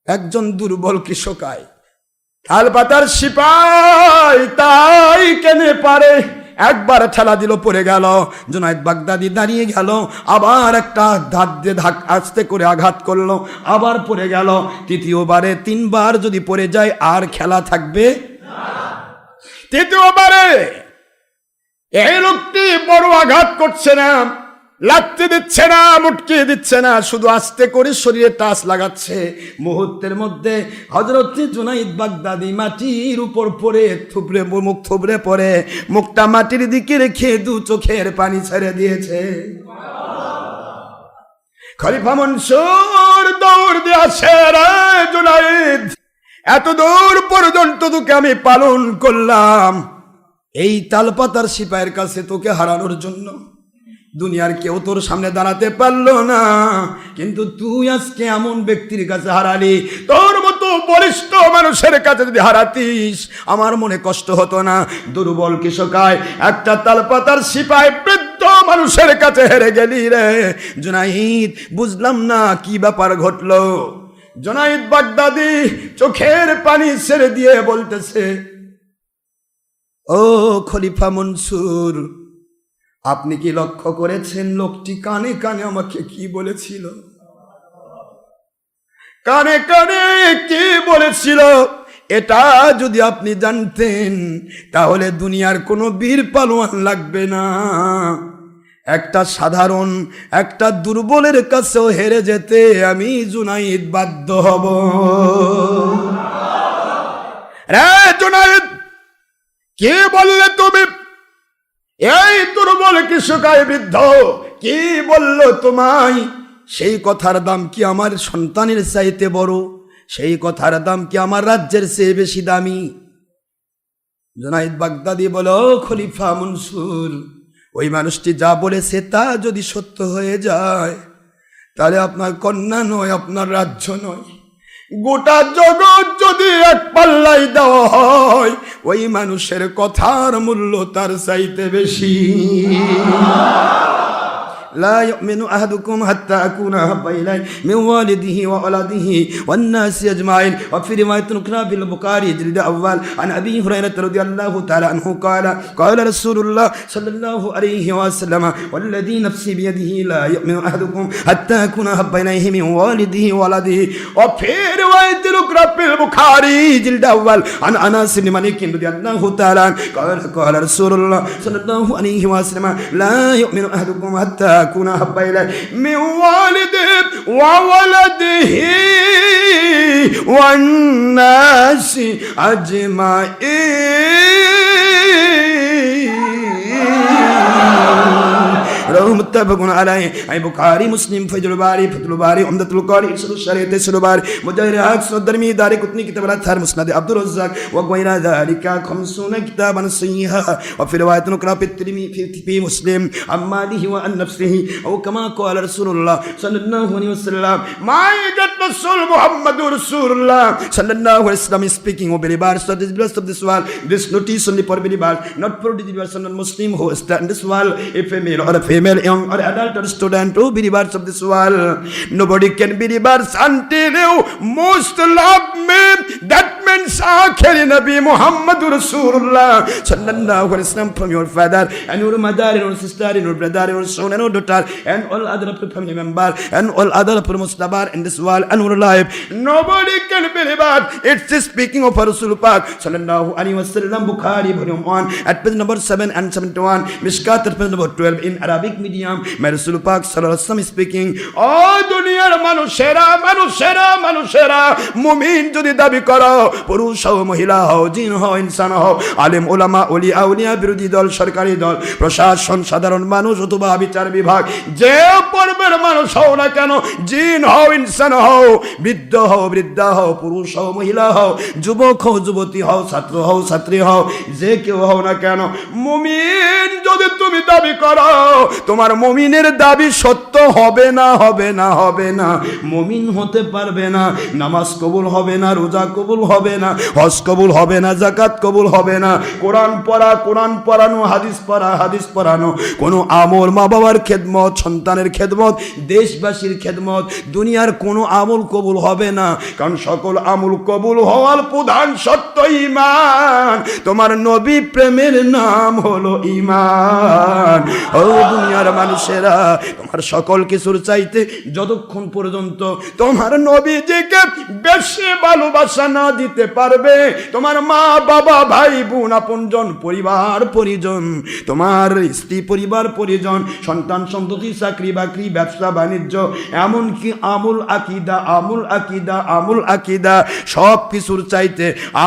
একজন দুর্বল কৃষকায় তালপাতার সিপাই তাই কেনে পারে। একবার ঠেলা দিল, পড়ে গেল। জুনায়েদ বাগদাদি দাঁড়িয়ে গেল, আবার একটা আস্তে করে আঘাত করলো, আবার পড়ে গেল। তৃতীয়বারে, তিনবার যদি পড়ে যায় আর খেলা থাকবে না। তৃতীয়বারে এই লোকটি বড় আঘাত করছে না, লাগতে দিচ্ছে না, মুটকিয়ে দিচ্ছে না, শুধু আস্তে করে শরীরে টাচ লাগাচ্ছে। মুহূর্তের মধ্যে হযরত জুনায়েদ বাগদাদি মাটির উপর পড়ে মুখ থুবড়ে পড়ে, মুখটা মাটির দিকে রেখে দু চোখের পানি ছেড়ে দিয়েছে। খলিফা মনসুর দৌড় দিয়ে আসে, রে জুনায়েদ, এত দূর পর্যন্ত তোকে আমি পালন করলাম এই তালপাতার সিপাহের কাছে তোকে হারানোর জন্য। দুনিয়ার কেউ তোর সামনে দাঁড়াতে পারলো না, কিন্তু তুই আজকে এমন ব্যক্তির কাছে হারালি। তোর মতো বলিষ্ঠ মানুষের কাছে যদি হারাতিস আমার মনে কষ্ট হতো না। দুর্বল কৃষকায় একটা তালপাতার সিপাই বৃদ্ধ মানুষের কাছে হেরে গেলি রে জুনায়েদ। বুঝলাম না কি ব্যাপার ঘটলো। জুনায়েদ বাগদাদি চোখের পানি ছেড়ে দিয়ে বলতেছে, ও খলিফা মনসুর, আপনি কি লক্ষ্য করেছেন লোকটি কানে কানে আমাকে কি বলেছিল? কানে কানে কি বলেছিল এটা যদি আপনি জানতেন তাহলে দুনিয়ার কোনো বীর পালোয়ান লাগবে না। একটা সাধারণ একটা দুর্বলের কাছেও হেরে যেতে আমি জুনায়েদ বাধ্য হব। রে জুনায়েদ, কি বললে তুমি? এই দুর্বল কৃষকায় বৃদ্ধ কি বলল তোমায়? সেই কথার দাম কি আমার সন্তানের চাইতে বড়? সেই কথার দাম কি আমার রাজ্যের চেয়ে বেশি দামি? জুনায়েদ বাগদাদি বলো, খলিফা মনসুর, ওই মানুষটি যা বলেছে তা যদি সত্য হয়ে যায় তাহলে আপনার কন্যা নয়, আপনার রাজ্য নয়, গোটা জগৎ যদি এক পাল্লাই দেওয়া হয় ওই মানুষের কথার মূল্য তার চাইতে বেশি। لا يؤمن أحدكم حتى أكون أحب إليه من والده وولده والناس أجمعين. وفي رواية أخرى في البخاري جلد أول عن أبي هريرة رضي الله تعالى عنه قال قال رسول الله صلى الله عليه وسلم والذي نفسي بيده لا يؤمن أحدكم حتى أكون أحب إليه من والده وولده. وفي رواية أخرى في البخاري جلد أول عن أنس بن مالك رضي الله تعالى عنه قال رسول الله صلى الله عليه وسلم لا يؤمن أحدكم حتى أكون أحب إليه من والده وولده والناس أجمعين. رواه متفق عليه. أي بخاري مسلم فجر الباري فتح الباري عمدة القاري إرشاد الشريعة تيسير الباري مجاهد عكس الدرمي داري قطني كتاب الأطهار مسند عبد الرزاق وغير ذلك 50 كتابا صحيحا. وفي رواية أخرى في مسلم عن ماله وعن نفسه أو كما قال رسول الله صلى الله عليه وسلم. ما يجد رسول محمد رسول الله صلى الله عليه وسلم speaking of believers of this blessed of this world. This notice only for believers, not for the believers and non-Muslim who stand this world. If a male or a female, young or adult or student to be believers of this world. Nobody can be believers until you most love me. That means akhir Nabi Muhammadur Rasulullah sallallahu alaihi wasallam, from your father and your mother and your sister and your brother and your son and your daughter and all other family member and all other Mustafa in this world and your life. Nobody can believe it. It's speaking of Rasul Pak sallallahu alaihi wasallam. Bukhari volume 1 at page number 7 and 71, Mishkat at page number 12 in Arabic medium. My Rasul Pak sallallahu alaihi wasallam speaking, oh duniyar manushera manushera manushera, mumin jodi dabi karo, পুরুষ হও মহিলা হও জিন হও ইনসান হও, আলেম ওলামা ওলি আউলিয়া বিরোধী দল সরকারি দল প্রশাসন সাধারণ মানুষ অথবা বিচার বিভাগ, যে পর্বের মানুষ হও না কেন, জিন হও ইনসান হও, বৃদ্ধ হও বৃদ্ধা হও, পুরুষ হও মহিলা হও, যুবক হও যুবতী হও, ছাত্র হও ছাত্রী হও, যে কেউ হও না কেন, মুমিন যদি তুমি দাবি করো, তোমার মুমিনের দাবি সত্য হবে না হবে না হবে না। মুমিন হতে পারবে না, নামাজ কবুল হবে না, রোজা কবুল হবে না, হজ কবুল হবে না, যাকাত কবুল হবে না, কোরআন পড়া কোরআন পড়ানো, হাদিস পড়া হাদিস পড়ানো, কোনো আমল, মা বাবার খেদমত, সন্তানের খেদমত, দেশবাসীর খেদমত, দুনিয়ার কোনো আমল কবুল হবে না। কারণ সকল আমল কবুল হওয়ার প্রধান শর্ত ঈমান। তোমার নবী প্রেমের নাম হলো ঈমান। ও দুনিয়ার মানুষেরা, তোমার সকল কিছুর চাইতে যতক্ষণ পর্যন্ত তোমার নবীজিকে বেশি ভালোবাসা না দিতে পারবে, তোমার মা বাবা ভাই বোন আপনজন পরিবার পরিজন, তোমার স্ত্রী পরিবার পরিজন, সন্তান সন্ততি, চাকরি বাকরি, ব্যবসা বাণিজ্য, এমনকি আমুল আকিদা আমুল আকিদা আমুল আকিদা, সব কিছুর চাইতে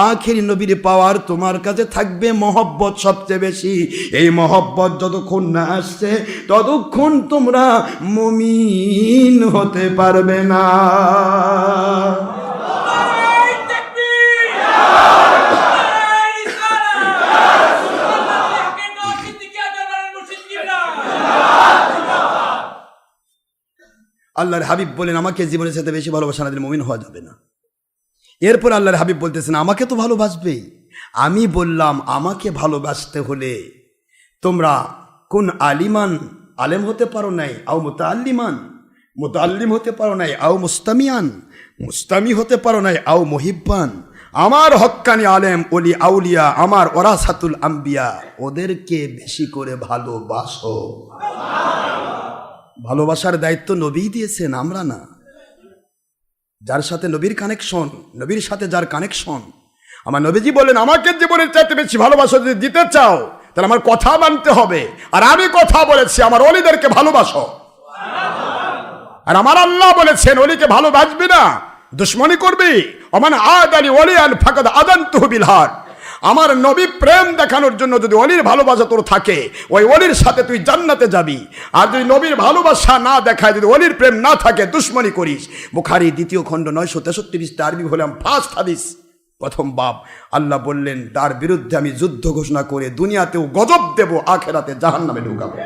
আখির নবীর পাওয়ার তোমার কাছে থাকবে মহব্বত সবচেয়ে বেশি। এই মহব্বত যতক্ষণ না আসছে ততক্ষণ তোমরা মুমিন হতে পারবে না। আল্লাহর হাবিব বলেন, আমাকে জীবনের সাথে বেশি ভালোবাসা না দিলে মুমিন হওয়া যাবে না। এরপর আল্লাহর হাবিব বলতেছেন, আমাকে তো ভালোবাসবেই। আমি বললাম, আমাকে ভালোবাসতে হলে তোমরা কোন আলিমান, আলেম হতে পারো নাই, আও মুতাআল্লিমান, মুতাআল্লিম হতে পারো নাই, আও মুস্তামিয়ান, মুস্তামি হতে পারো নাই, আও মুহিব্বান। আমার হক্কানি আলেম ওলি আউলিয়া, আমার ওরাসাতুল আম্বিয়া, ওদেরকে বেশি করে ভালোবাসো। ভালোবাসার দায়িত্ব নবী দিয়েছেন, আমরা না। যার সাথে নবীর কানেকশন, নবীর সাথে যার কানেকশন, আমার নবীজি বলেন, আমাকে জীবনের চাইতে বেশি ভালোবাসা যদি দিতে চাও তাহলে আমার কথা মানতে হবে। আর আমি কথা বলেছি, আমার ওলিদেরকে ভালোবাসো। আর আমার আল্লাহ বলেছেন, ওলিকে ভালোবাসবি না, দুশ্মনী করবি। ওমান আদানি ওলিয়ান ফাকাদ আযানতুহু বিল হার। আমার নবী প্রেম দেখানোর জন্য যদি অলির ভালোবাসা তোর থাকে, ওই অলির সাথে তুই জান্নাতে যাবি। আর যদি নবীর ভালোবাসা না দেখায়, যদি অলির প্রেম না থাকে, দুশ্মনী করিস। বুখারী 2 খণ্ড 963 পৃষ্ঠা, আরবি হলাম ফার্স্ট হাদিস, প্রথম বাব। আল্লাহ বললেন, তার বিরুদ্ধে আমি যুদ্ধ ঘোষণা করে দুনিয়াতেও গজব দেব, আখেরাতে জাহান্নামে ঢুকাবো।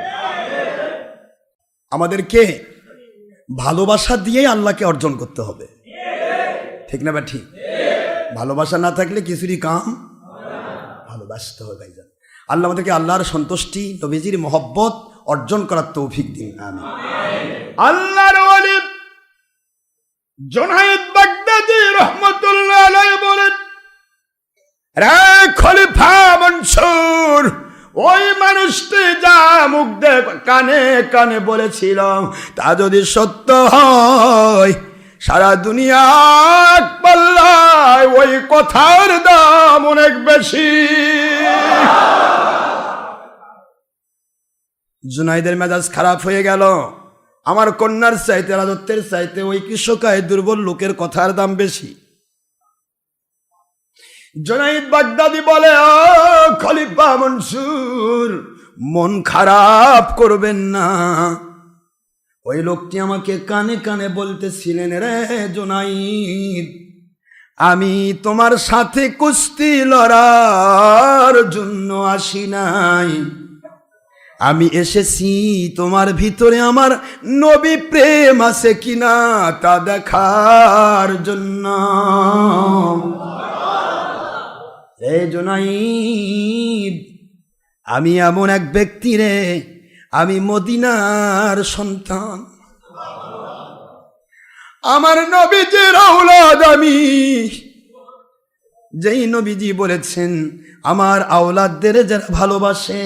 আমাদেরকে ভালোবাসা দিয়েই আল্লাহকে অর্জন করতে হবে, ঠিক না? বা ঠিক? ভালোবাসা না থাকলে কিছুরই কাম। ভালোবাসতে হবে ভাইজান। আল্লাহ আমাদেরকে আল্লাহর সন্তুষ্টি, নবীজির মহব্বত অর্জন করার তৌফিক দিন, আমিন। আল্লাহর ওলি জুনায়েদ বাগদাদী রাহমাতুল্লাহ আলাইহি বলেন, রে খলিফা মনসুর, ওই মানুষটি যা মুখ দিয়ে কানে কানে বলেছিল তা যদি সত্য হয়, সারা দুনিয়া পাল্লায় ওই কথার দাম অনেক বেশি। জুনাইদের মেজাজ খারাপ হয়ে গেল। আমার কন্যার চাইতে, রাজত্বের চাইতে ওই কৃষকায় দুর্বল লোকের কথার দাম বেশি। জুনাইদ বাগদাদী বলে, ও খলিফা মনসুর, মন খারাপ করবেন না। ওই লোকটি আমাকে কানে কানে বলতেছিলেন, রে জুনাইদ, আমি তোমার সাথে কুস্তি লড়ার জন্য আসি নাই, আমি এসেছি তোমার ভিতরে আমার নবী প্রেম আছে কিনা তা দেখার জন্য। রে জুনাইদ, আমি এমন এক ব্যক্তি রে, আমি মদিনার সন্তান, আমার নবীজির আওলাদ আমি। যেই নবীজি বলেছেন আমার আওলাদদের যারা ভালোবাসে,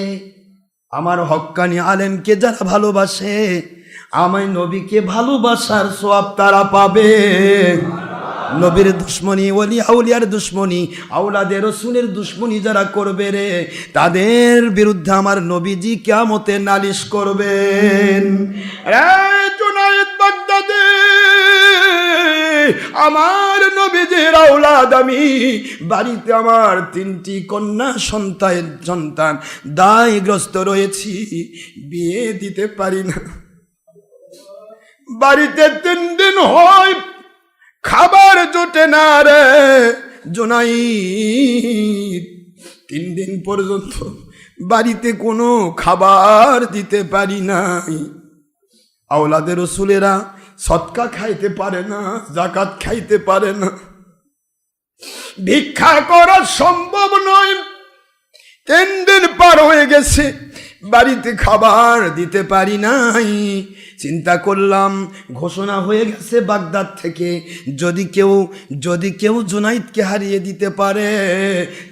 আমার হক্কানি আলেমকে যারা ভালোবাসে, আমায় নবীকে ভালোবাসার সওয়াব তারা পাবে। নবীর দুশ্মনী, ওলি আউলিয়ার দুশ্মনী, আওলাদে রসুলের দুশ্মনী যারা করবে রে, তাদের বিরুদ্ধে আমার নবীজি কিয়ামতে নালিশ করবেন। রে জুনায়েদ বাগদাদি, আমার নবীজির আওলাদ আমি, বাড়িতে আমার 3টি কন্যা সন্তান দায়গ্রস্ত রয়েছি, বিয়ে দিতে পারি না। বাড়িতে 3 দিন হয় খাবার জোটে না রে জুনাইদ, 3 দিন পর্যন্ত বাড়িতে কোনো খাবার দিতে পারি নাই। আওলাদের রসুলেরা সদকা খাইতে পারে না, যাকাত খাইতে পারে না, ভিক্ষা করা সম্ভব নয়। 3 দিন পার হয়ে গেছে, বাড়িতে খাবার দিতে পারি নাই। চিন্তা করলাম ঘোষণা হয়ে গেছে বাগদাদ থেকে, যদি কেউ জুনাইদকে হারিয়ে দিতে পারে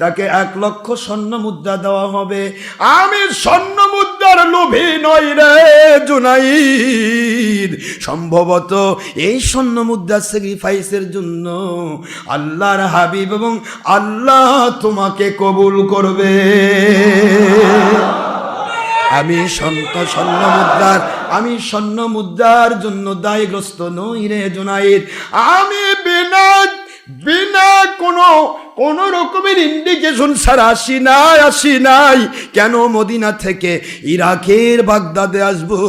তাকে 1 লক্ষ স্বর্ণ মুদ্রা দেওয়া হবে। আমি স্বর্ণ মুদ্রার লোভী নই রে জুনাইদ, সম্ভবত এই স্বর্ণ মুদ্রা স্যাক্রিফাইসের জন্য আল্লাহর হাবিব এবং আল্লাহ তোমাকে কবুল করবে। আমি স্বর্ণ মুদ্রার জন্য দায়গ্রস্ত নই রে জুনাইদ। আমি বিনা কোনো রকমের ইন্ডিকেশন ছাড়া আসি নাই। কেন মদিনা থেকে ইরাকের বাগদাদে আসবো?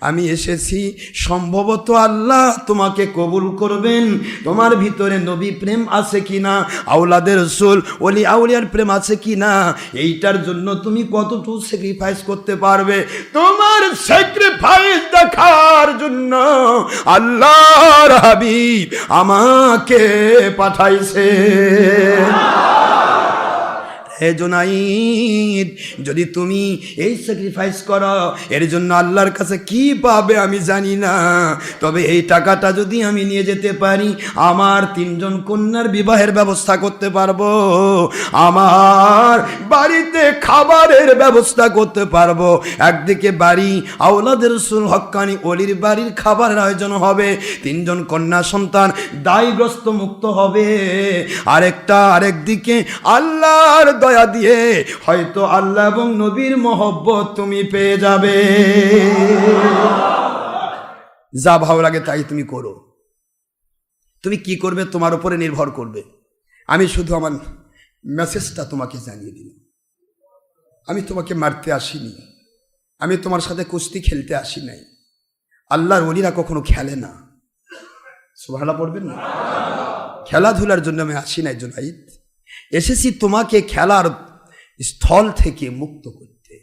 আমি এসেছি সম্ভবত আল্লাহ তোমাকে কবুল করবেন। তোমার ভিতরে নবী প্রেম আছে কিনা, আওলাদের রসুল ওলি আউলিয়ার প্রেম আছে কিনা, এইটার জন্য তুমি কতটুকু স্যাক্রিফাইস করতে পারবে। তোমার স্যাক্রিফাইস দেখার জন্য আল্লাহর হাবিব আমাকে পাঠাইছে। হে জুনাইদ, যদি তুমি এই স্যাক্রিফাইস করো, এর জন্য আল্লাহর কাছে কি পাবে আমি জানি না, তবে এই টাকাটা যদি আমি নিয়ে যেতে পারি, আমার 3 জন কন্যার বিবাহের ব্যবস্থা করতে পারবো, আমার বাড়িতে খাবারের ব্যবস্থা করতে পারবো। একদিকে বাড়ি, আওলাদের রসুল হক্কানি ওলির বাড়ির খাবারের আয়োজন হবে, 3 জন কন্যা সন্তান দায়গ্রস্ত মুক্ত হবে। আরেকদিকে আল্লাহর দয়া দিয়ে হয়তো আল্লাহ এবং নবীর মহব্বত তুমি পেয়ে যাবে। যা ভালো লাগে তাই তুমি করো, তুমি কি করবে তোমার উপরে নির্ভর করবে। আমি শুধু আমার মেসেজটা তোমাকে জানিয়ে দিলাম। আমি তোমাকে মারতে আসিনি, আমি তোমার সাথে কুস্তি খেলতে আসি নাই। আল্লাহর ওলিরা কখনো খেলে না, সুবহানাল্লাহ পড়বেন না। খেলাধুলার জন্য আমি আসি নাই জুনাইদ, এসেছি তোমাকে খেলার স্থল থেকে মুক্ত করতে।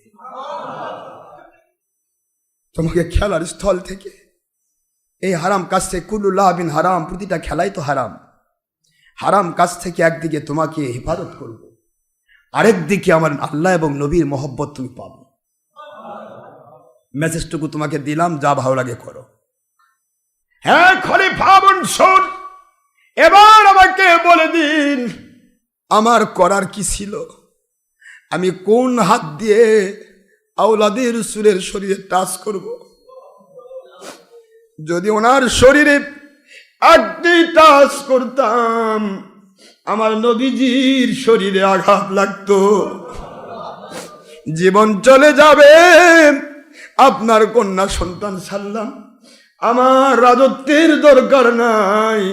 তোমাকে খেলার স্থল থেকে, এই হারাম কাজ থেকে, কুল্লু লাবিন হারাম, প্রতিটা খেলাই তো হারাম। হারাম কাজ থেকে একদিকে তোমাকে হেফাজত করব, আরেকদিকে আমার আল্লাহ এবং নবীর মহব্বত তুমি পাবে। মেসেজটুকু তোমাকে দিলাম, যা ভালো লাগে করো। হ্যাঁ খলিফা মনসুর, এবার আমাকে বলে দিন আমার করার কি ছিল। আমি কোন হাত দিয়ে আওলাদের রসুলের শরীরে টাচ করব? যদি ওনার শরীরে একটি টাচ করতাম, আমার নবীজির শরীরে আঘাত লাগতো, জীবন চলে যাবে। আপনার কন্যা সন্তান ছাড়লাম, আমার রাজত্বের দরকার নাই।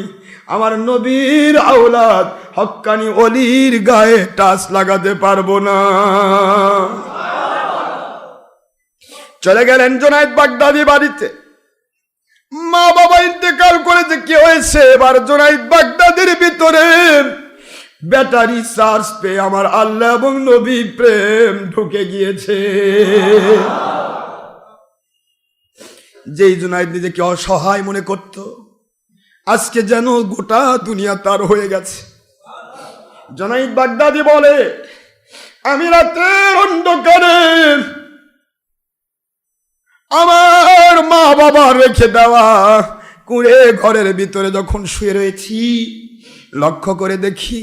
আমার নবীর আওলাদ হক্কানি ওলির গায়ে টাচ লাগাতে পারবো না। চলে গেলেন জুনাইদ বাগদাদি বাড়িতে। মা বাবা ইন্তেকাল করেছে, কি হয়েছে? এবার জুনাইদ বাগদাদির ভিতরে ব্যাটারি চার্জ পেয়ে আমার আল্লাহ এবং নবী প্রেম ঢুকে গিয়েছে। যেই জুনাইদ নিজেকে অসহায় মনে করত, আজকে যেন গোটা দুনিয়া তার হয়ে গেছে। জুনাইদ বাগদাদি বলে, আমি রাতের অন্ধকারে আমার মা বাবা রেখে দেওয়া কুঁড়ে ঘরের ভিতরে যখন শুয়ে রয়েছি, লক্ষ্য করে দেখি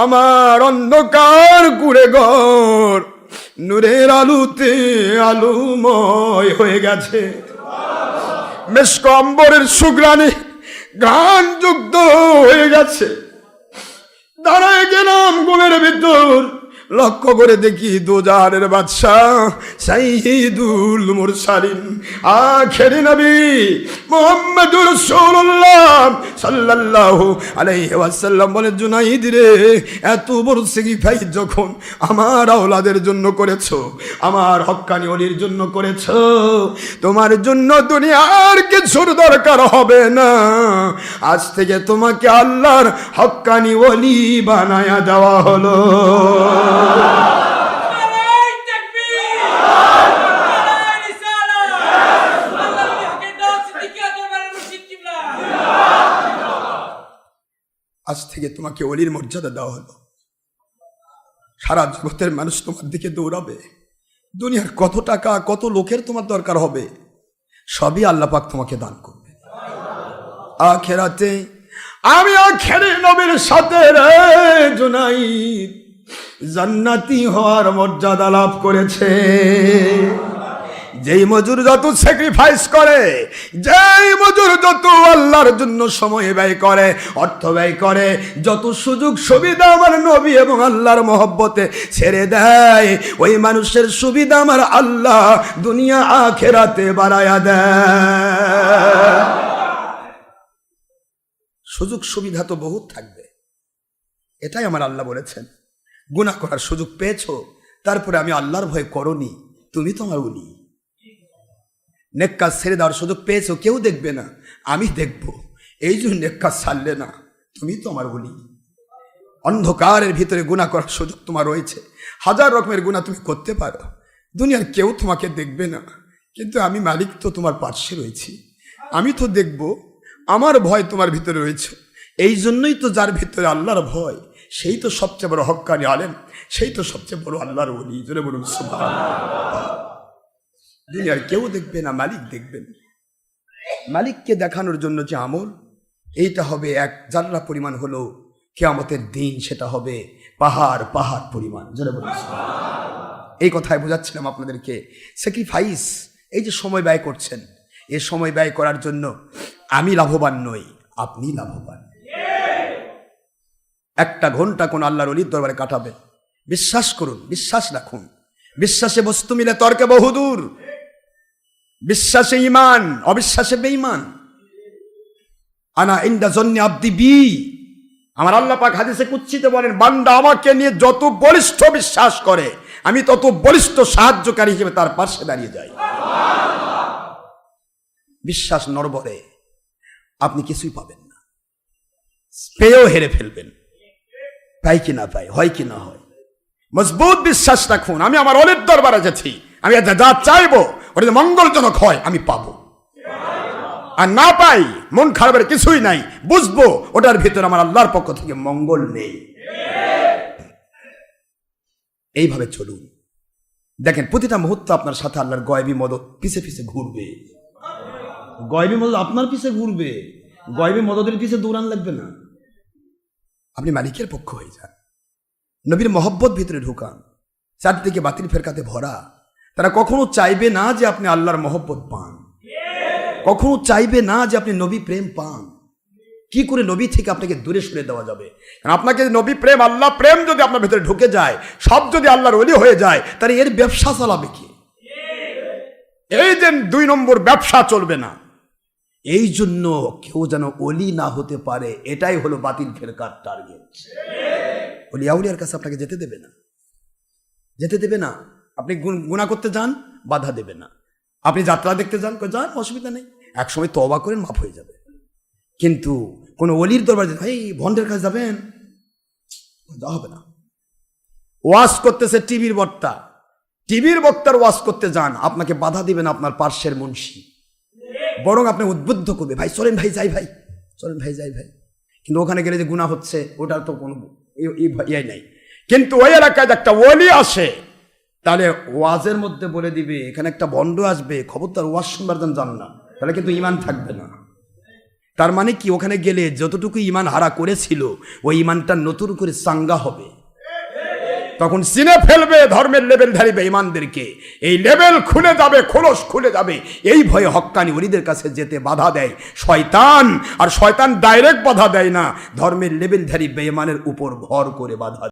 আমার অন্ধকার কুড়ে ঘর নূরের আলোতে আলোময় হয়ে গেছে। মেশক অম্বরের সুগ্রাণে গান যুক্ত হয়ে গেছে। দাঁড়ায় গেলাম ঘুমের ভিতর, লক্ষ্য করে দেখি দোজাহানের বাদশাহ সাইয়্যিদুল মুরসালিন আখেরি নবী মুহাম্মদুর রাসূলুল্লাহ সাল্লাল্লাহু আলাইহি ওয়াসাল্লাম বলে, জুনাইদ রে, এত বড় স্যাক্রিফাইস যখন আমার আওলাদের জন্য করেছো, আমার হক্কানি ওলির জন্য করেছো, তোমার জন্য দুনিয়ার কিছুর দরকার হবে না। আজ থেকে তোমাকে আল্লাহর হক্কানি ওলি বানায়া দেওয়া হলো। আজ থেকে তোমাকে ওলির মর্যাদা দেওয়া হলো। সারা জগতের মানুষ তোমার দিকে দৌড়াবে। দুনিয়ার কত টাকা, কত লোকের তোমার দরকার হবে, সবই আল্লাহ পাক তোমাকে দান করবে। আখেরাতে আমি আখেরি নবীর সাথে রে জুনাইদ জান্নাতি হওয়ার মর্যাদা লাভ করেছে। যেই মজুর যত স্যাক্রিফাইস করে, যেই মজুর যত আল্লাহর জন্য সময় ব্যয় করে, অর্থ ব্যয় করে, যত সুযোগ সুবিধা আমার নবী এবং আল্লাহর মহব্বতে ছেড়ে দেয়, ওই মানুষের সুবিধা আমার আল্লাহ দুনিয়া আখেরাতে বাড়ায়া দেয়। সুযোগ সুবিধা তো বহুত থাকবে, এটাই আমার আল্লাহ বলেছেন। গুনাহ করার সুযোগ পেয়েছো, তারপরে আমি আল্লাহর ভয় করনি, তুমি তো আমার ওলি। নেক কাজ ছেড়ে দেওয়ার সুযোগ পেয়েছো, কেউ দেখবে না, আমি দেখব, এই জন্য নেক কাজ ছাড়লে না, তুমি তো আমার ওলি। অন্ধকারের ভিতরে গুনাহ করার সুযোগ তোমার রয়েছে, হাজার রকমের গুনাহ তুমি করতে পারো, দুনিয়ার কেউ তোমাকে দেখবে না, কিন্তু আমি মালিক তো তোমার পার্শ্বে রয়েছি, আমি তো দেখব, আমার ভয় তোমার ভিতরে রয়েছে। এই জন্যই তো যার ভিতরে আল্লাহর ভয়, সেই তো সবচেয়ে বড় হক্কানি আলেম, সেই তো সবচেয়ে বড় আল্লাহর ওলি। জোরে বলুন সুবহানাল্লাহ। দুনিয়ার কেউ দেখবে না, মালিক দেখবেন। মালিককে দেখানোর জন্য যে আমল, এইটা হবে এক জাররা পরিমাণ হলো, কিয়ামতের দিন সেটা হবে পাহাড় পাহাড় পরিমাণ। জোরে বলুন সুবহানাল্লাহ। এই কথাই বোঝাচ্ছিলাম আপনাদেরকে। স্যাক্রিফাইস, এই যে সময় ব্যয় করছেন, এই সময় ব্যয় করার জন্য আমি লাভবান নই, আপনি লাভবান। একটা ঘন্টা কোন আল্লাহর ওলির দরবারে কাটাবেন, বিশ্বাস করুন, বিশ্বাস রাখুন। বিশ্বাসে বস্তু মিলে তর্কে বহুদূর। বিশ্বাসে ঈমান, অবিশ্বাসে বেঈমান। আনা ইনদা জন্নি আব্দি বি, আমার আল্লাহ পাক হাদিসে কুদসিতে বলেন, বান্দা আমাকে নিয়ে যত বলিষ্ঠ বিশ্বাস করে, আমি তত বলিষ্ঠ সাহায্যকারী হিসেবে তার পাশে দাঁড়িয়ে যাই। বিশ্বাস নড়বড়ে, আপনি কিছুই পাবেন না, পেয়েও হেরে ফেলবেন। পাই কি না পাই, হয় কি না হয়, মজবুত বিশ্বাস রাখুন। আমি আমার ওলির দরবারে এসেছি, আমি যা চাইবো ওটা যদি মঙ্গলজনক হয় আমি পাবো, আর না পাই মন খারাপের কিছুই নাই, বুঝবো ওটার ভিতরে আমার আল্লাহর পক্ষ থেকে মঙ্গল নেই। এইভাবে চলুন। দেখেন প্রতিটা মুহূর্ত আপনার সাথে আল্লাহর গয়বী মদত পিছে পিছে ঘুরবে। গয়বী মদত আপনার পিছে ঘুরবে, গয়বী মদতের পিছে দৌড়ান লাগবে না। আপনি মালিকের পক্ষ হয়ে যান, নবীর মহব্বত ভিতরে ঢুকান। চারদিকে বাতিল ফেরকাতে ভরা, তারা কখনো চাইবে না যে আপনি আল্লাহর মহব্বত পান, কখনো চাইবে না যে আপনি নবী প্রেম পান। কি করে নবী থেকে আপনাকে দূরে সরে দেওয়া যাবে? কারণ আপনাকে নবী প্রেম, আল্লাহ প্রেম যদি আপনার ভেতরে ঢুকে যায়, সব যদি আল্লাহর ওলি হয়ে যায়, তাহলে এর ব্যবসা চালাবে কি? এই যে 2 নম্বর ব্যবসা চলবে না। এই জন্য কেউ যেন ওলি না হতে পারে, এটাই হলো বাতিল ফেরকার টার্গেট। ওলি আউলিয়ার কাছে আপনাকে যেতে দেবে না, যেতে দেবে না। আপনি গুনাহ করতে যান, বাধা দেবে না। আপনি যাত্রা দেখতে যান, যান, অসুবিধা নেই, একসময় তওবা করেন, মাফ হয়ে যাবে। কিন্তু কোন ওলির দরবারে এই ভন্ডের কাছে যাবেন, যাওয়া হবে না। ওয়াজ করতেছে টিভির বক্তা, টিভির বক্তার ওয়াজ করতে যান, আপনাকে বাধা দিবেন আপনার পার্শ্বের মুন্সি, বরং আপনি উদ্বুদ্ধ করবে, ভাই চলেন, ভাই যাই, ভাই চলেন, ভাই যাই, ভাই। কিন্তু ওখানে গেলে যে গুনাহ হচ্ছে, ওটার তো কোনো ইয়াই নাই। কিন্তু ওই এলাকায় একটা ওলি আসে, তাহলে ওয়াজের মধ্যে বলে দিবে এখানে একটা ভণ্ড আসবে, খবরদার ওয়াজ শুনবার জন্য যান না, তাহলে কিন্তু ঈমান থাকবে না। তার মানে কি ওখানে গেলে যতটুকু ইমান হারা করেছিল ওই ইমানটা নতুন করে চাঙ্গা হবে, তখন চিনে ফেলবে ধর্মের লেভেলধারী বেঈমানদেরকে। এই লেভেল খুলে যাবে, খোলস খুলে যাবে, এই ভয়ে হক্কানি ওলিদের কাছে যেতে বাধা দেয় শয়তান। আর শয়তান ডাইরেক্ট বাধা দেয় না, ধর্মের লেভেলধারী বেঈমানের উপর ভর করে বাধা দেয়।